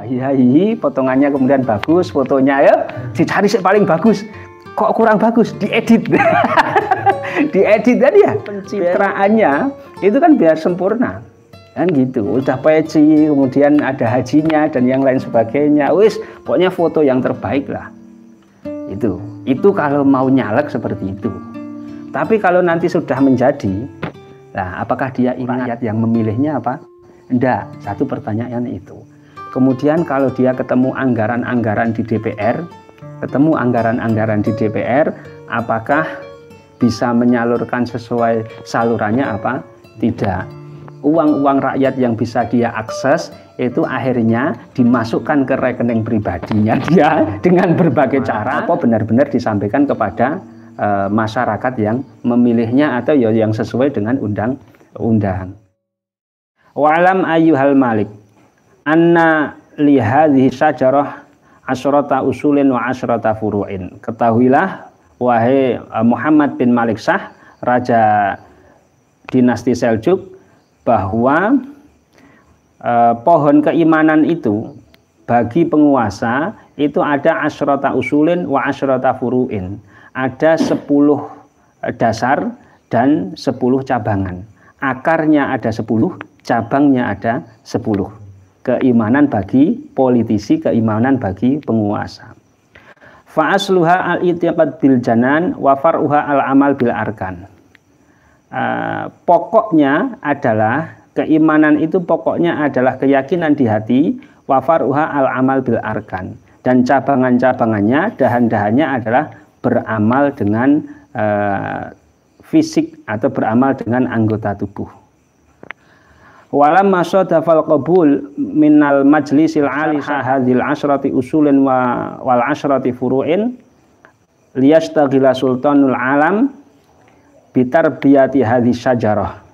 Iya, potongannya kemudian bagus, fotonya ya dicari yang paling bagus. Kok kurang bagus? Diedit. Diedit tadi ya. Pencitraannya itu kan biar sempurna. Kan gitu. Udah peci, kemudian ada hajinya dan yang lain sebagainya. Wis, pokoknya foto yang terbaik lah. Itu kalau mau nyalek seperti itu. Tapi kalau nanti sudah menjadi, nah apakah dia ingat yang memilihnya apa? Enggak. Satu pertanyaan itu. Kemudian kalau dia ketemu anggaran-anggaran di DPR, apakah bisa menyalurkan sesuai salurannya apa? Tidak. Uang-uang rakyat yang bisa dia akses itu akhirnya dimasukkan ke rekening pribadinya dia dengan berbagai cara. Apa benar-benar disampaikan kepada masyarakat yang memilihnya atau yang sesuai dengan undang-undang. Wa'lam ayyuhal malik anna li hadhihi syajarah asyrata usulin wa asyrata furu'in. Ketahuilah wahai Muhammad bin Malik Shah, raja dinasti Seljuk, bahwa pohon keimanan itu bagi penguasa itu ada asyrata usulin wa asyrata furu'in. Ada 10 dasar dan 10 cabangan. Akarnya ada 10, cabangnya ada 10. Keimanan bagi politisi, keimanan bagi penguasa. Fa asluha al-i'tiqad bil janan wa far'uha al-amal bil arkan. Pokoknya adalah keimanan itu pokoknya adalah keyakinan di hati, wa far'uha al-amal bil arkan. Dan cabangan-cabangannya, dahan-dahannya adalah beramal dengan fisik atau beramal dengan anggota tubuh. Walamma sadafal qabul minal majlisil ali hadhil asyrati usulin wal asyrati furu'in liyastaghila sultanul alam bitarbiyati hadhis syajarah.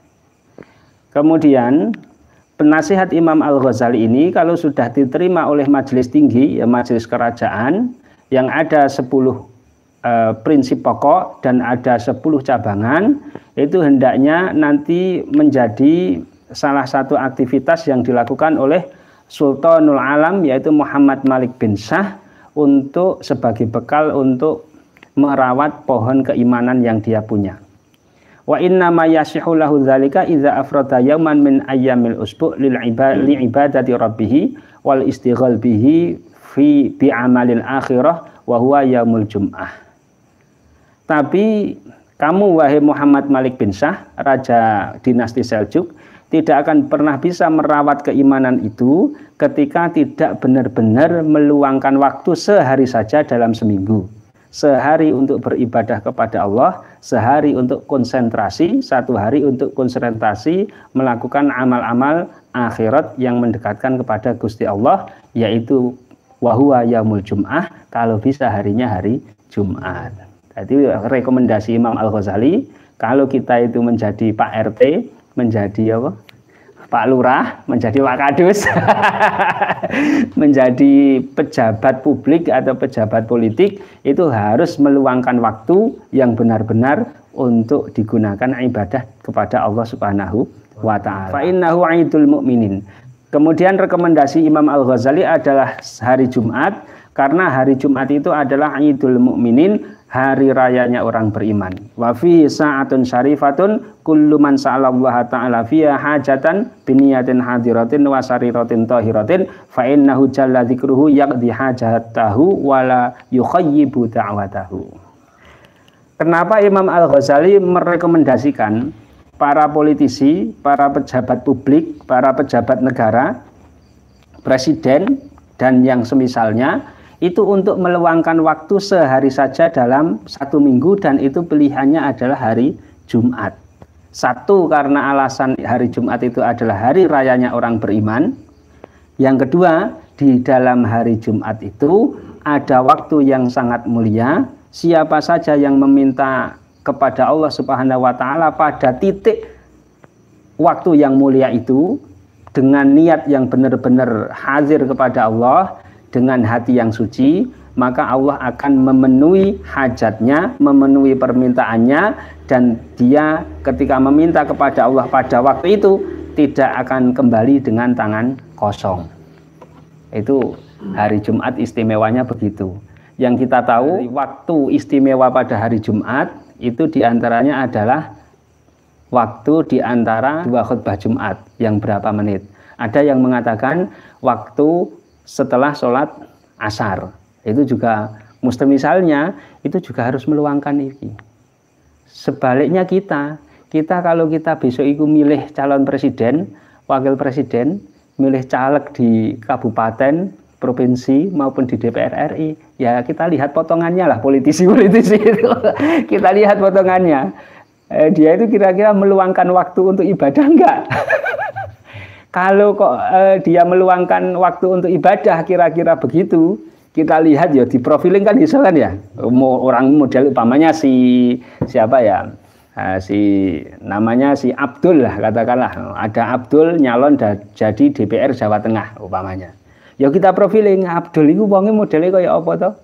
Kemudian penasihat Imam Al-Ghazali ini kalau sudah diterima oleh majelis tinggi, ya majelis kerajaan, yang ada 10 prinsip pokok dan ada 10 cabangan, itu hendaknya nanti menjadi salah satu aktivitas yang dilakukan oleh Sultanul Alam, yaitu Muhammad Malik bin Shah, untuk sebagai bekal untuk merawat pohon keimanan yang dia punya. Wa inna ma yasihu lahu dzalika idza afrada yauman min ayyamil usbu' li ibadati rabbih wal istighal bihi fi bi'amalil akhirah wa huwa yaumul jum'ah. Tapi kamu wahai Muhammad Malik bin Shah, raja dinasti Seljuk, tidak akan pernah bisa merawat keimanan itu ketika tidak benar-benar meluangkan waktu sehari saja dalam seminggu. Sehari untuk beribadah kepada Allah, sehari untuk konsentrasi, 1 hari untuk konsentrasi melakukan amal-amal akhirat yang mendekatkan kepada Gusti Allah, yaitu wahuwa yaumul jum'ah, kalau bisa harinya hari Jumat. Jadi rekomendasi Imam Al-Ghazali, kalau kita itu menjadi Pak RT, menjadi apa? Pak Lurah, menjadi Pak Kadus, menjadi pejabat publik atau pejabat politik, itu harus meluangkan waktu yang benar-benar untuk digunakan ibadah kepada Allah Subhanahu wa ta'ala. Fa innahu 'idul mu'minin. Kemudian rekomendasi Imam Al-Ghazali adalah hari Jumat, karena hari Jumat itu adalah 'idul mu'minin, hari rayanya orang beriman. Wa fi sa'atun syarifatun kullu man sa'alallaha ta'ala fiha hajatan biniyatin hadiratin wa sariratin tahiratin fa innahu jalla dzikruhu yaqdi hajatahu wala yukhayyibu da'watahu. Kenapa Imam Al-Ghazali merekomendasikan para politisi, para pejabat publik, para pejabat negara, presiden dan yang semisalnya itu untuk meluangkan waktu sehari saja dalam 1 minggu, dan itu pilihannya adalah hari Jumat. Satu, karena alasan hari Jumat itu adalah hari rayanya orang beriman. Yang kedua, di dalam hari Jumat itu ada waktu yang sangat mulia. Siapa saja yang meminta kepada Allah Subhanahu wa ta'ala pada titik waktu yang mulia itu dengan niat yang benar-benar hadir kepada Allah, dengan hati yang suci, maka Allah akan memenuhi hajatnya, memenuhi permintaannya, dan dia ketika meminta kepada Allah pada waktu itu tidak akan kembali dengan tangan kosong. Itu hari Jumat istimewanya begitu. Yang kita tahu waktu istimewa pada hari Jumat itu diantaranya adalah waktu diantara dua khutbah Jumat yang berapa menit. Ada yang mengatakan waktu setelah sholat asar. Itu juga misalnya itu juga harus meluangkan ini. Sebaliknya kita kalau kita besok itu milih calon presiden, wakil presiden, milih caleg di kabupaten, provinsi maupun di DPR RI, ya kita lihat potongannya lah politisi-politisi itu. Kita lihat potongannya. Dia itu kira-kira meluangkan waktu untuk ibadah enggak? Kalau kok dia meluangkan waktu untuk ibadah kira-kira begitu, kita lihat ya di profiling kan bisa kan ya. Orang model umpamanya siapa ya? Namanya si Abdul lah katakanlah. Ada Abdul nyalon jadi DPR Jawa Tengah umpamanya. Ya kita profiling Abdul itu wonge modelnya kayak apa toh?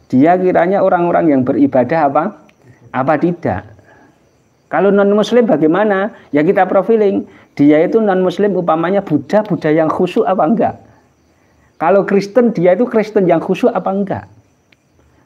Dia kiranya orang-orang yang beribadah apa? Apa tidak? Kalau non muslim bagaimana? Ya kita profiling. Dia itu non muslim umpamanya Buddha yang khusyuk apa enggak? Kalau Kristen dia itu Kristen yang khusyuk apa enggak?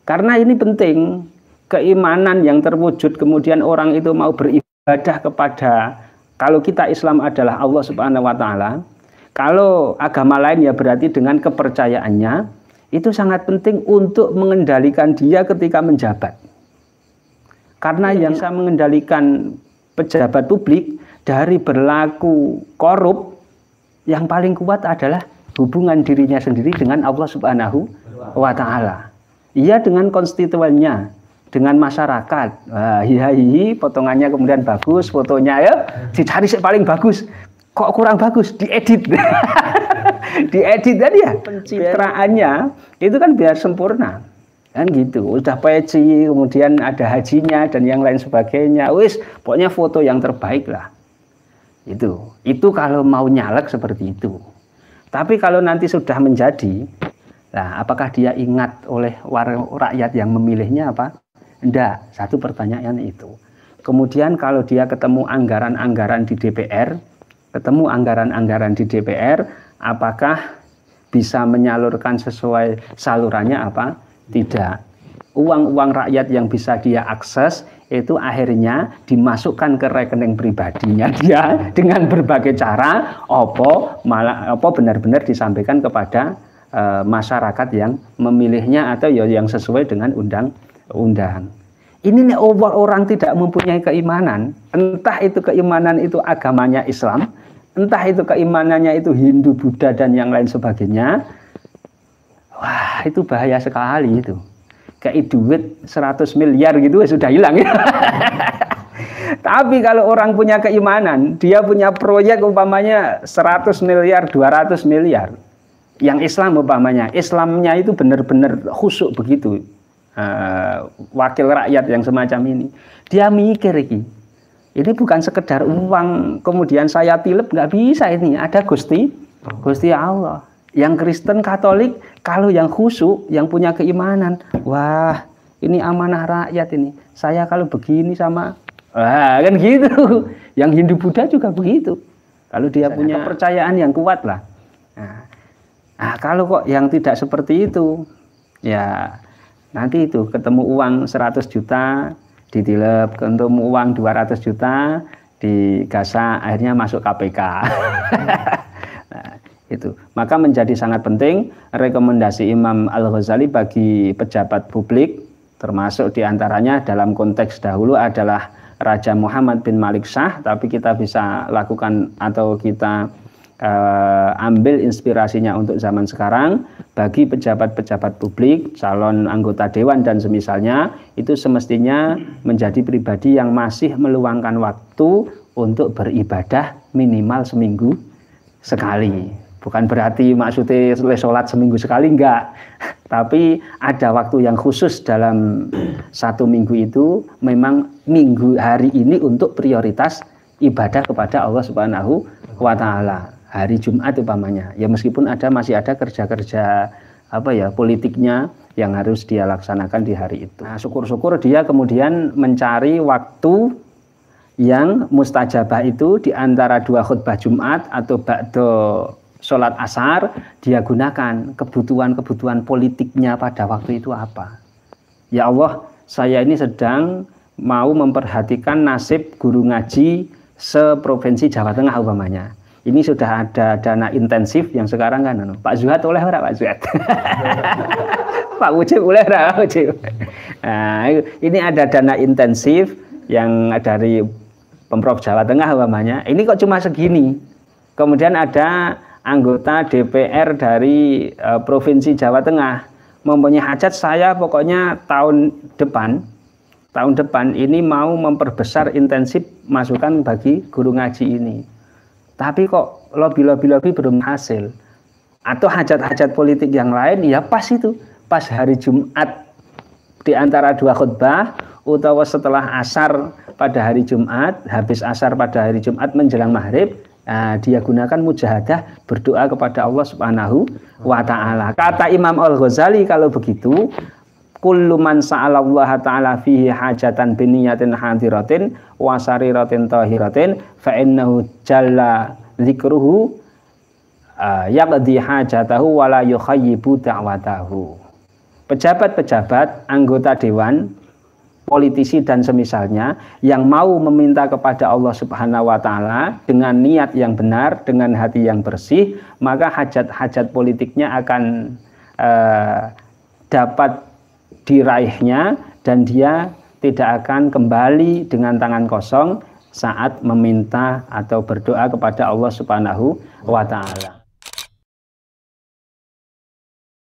Karena ini penting. Keimanan yang terwujud kemudian orang itu mau beribadah kepada, kalau kita Islam adalah Allah Subhanahu wa taala, kalau agama lain ya berarti dengan kepercayaannya, itu sangat penting untuk mengendalikan dia ketika menjabat. Karena yang bisa mengendalikan pejabat publik dari berlaku korup, yang paling kuat adalah hubungan dirinya sendiri dengan Allah Subhanahu wa taala. Ia dengan konstituennya, dengan masyarakat. Hihi, potongannya kemudian bagus, fotonya ya dicari yang paling bagus. Kok kurang bagus? Diedit. Diedit tadi ya. Pencitraannya itu kan biar sempurna. Kan gitu. Udah peci, kemudian ada hajinya dan yang lain sebagainya. Wis, pokoknya foto yang terbaik lah. Itu kalau mau nyalek seperti itu. Tapi kalau nanti sudah menjadi, nah apakah dia ingat oleh rakyat yang memilihnya apa? Enggak, satu pertanyaan itu. Kemudian kalau dia ketemu anggaran-anggaran di DPR, apakah bisa menyalurkan sesuai salurannya apa? Tidak. Uang-uang rakyat yang bisa dia akses itu akhirnya dimasukkan ke rekening pribadinya dia dengan berbagai cara, benar-benar disampaikan kepada masyarakat yang memilihnya atau yang sesuai dengan undang-undang. Ini nih orang tidak mempunyai keimanan, entah itu keimanan itu agamanya Islam, entah itu keimanannya itu Hindu, Buddha dan yang lain sebagainya. Wah, itu bahaya sekali itu. Kayak duit 100 miliar gitu sudah hilang ya. Tapi kalau orang punya keimanan, dia punya proyek umpamanya 100 miliar, 200 miliar. Yang Islam umpamanya, Islamnya itu benar-benar khusyuk begitu. Wakil rakyat yang semacam ini, dia mikir ini bukan sekedar uang kemudian saya tilep, nggak bisa. Ini ada Gusti Allah. Yang Kristen Katolik kalau yang khusyuk, yang punya keimanan, wah ini amanah rakyat ini, saya kalau begini sama kan gitu. Yang Hindu Buddha juga begitu, kalau dia punya kepercayaan yang kuat lah. Nah, kalau kok yang tidak seperti itu, ya nanti itu ketemu uang 100 juta ditilep, ketemu uang 200 juta digasak, akhirnya masuk KPK. Nah, itu. Maka menjadi sangat penting rekomendasi Imam Al-Ghazali bagi pejabat publik, termasuk diantaranya dalam konteks dahulu adalah Raja Muhammad bin Malik Shah, tapi kita bisa lakukan atau kita ambil inspirasinya untuk zaman sekarang. Bagi pejabat-pejabat publik, calon anggota dewan dan semisalnya, itu semestinya menjadi pribadi yang masih meluangkan waktu untuk beribadah minimal seminggu sekali. Bukan berarti maksudnya sholat seminggu sekali, enggak. Tapi ada waktu yang khusus dalam satu minggu itu, memang hari ini untuk prioritas ibadah kepada Allah Subhanahu wa taala. Hari Jumat umpamanya, ya meskipun masih ada kerja-kerja politiknya yang harus dia laksanakan di hari itu. Nah, syukur-syukur dia kemudian mencari waktu yang mustajabah itu di antara dua khutbah Jumat atau ba'da sholat asar, dia gunakan kebutuhan-kebutuhan politiknya pada waktu itu apa. Ya Allah, saya ini sedang mau memperhatikan nasib guru ngaji seprovinsi Jawa Tengah umpamanya. Ini sudah ada dana intensif yang sekarang kan, Pak Zuhad oleh ora Pak Zuhad? Pak Mujib oleh ora Pak Mujib? Nah, ini ada dana intensif yang dari Pemprov Jawa Tengah umpamanya. Ini kok cuma segini. Kemudian ada anggota DPR dari Provinsi Jawa Tengah mempunyai hajat, saya pokoknya tahun depan ini mau memperbesar intensif masukan bagi guru ngaji ini. Tapi kok lobby belum hasil. Atau hajat-hajat politik yang lain, ya pas itu. Pas hari Jumat di antara dua khutbah, utawa setelah asar pada hari Jumat, habis asar pada hari Jumat menjelang maghrib, dia gunakan mujahadah berdoa kepada Allah Subhanahu wa Ta'ala. Kata Imam Al-Ghazali kalau begitu, kullu man sa'alallaha ta'ala fihi hajatan biniyatin hadiratin wa sariratin tahiratin fa innahu jalla dzikruhu yaqdi hajatahu wa la yukhayyibu da'watahu. Pejabat-pejabat, anggota dewan, politisi dan semisalnya yang mau meminta kepada Allah Subhanahu wa Ta'ala dengan niat yang benar, dengan hati yang bersih, maka hajat-hajat politiknya akan dapat diraihnya dan dia tidak akan kembali dengan tangan kosong saat meminta atau berdoa kepada Allah Subhanahu wa Ta'ala.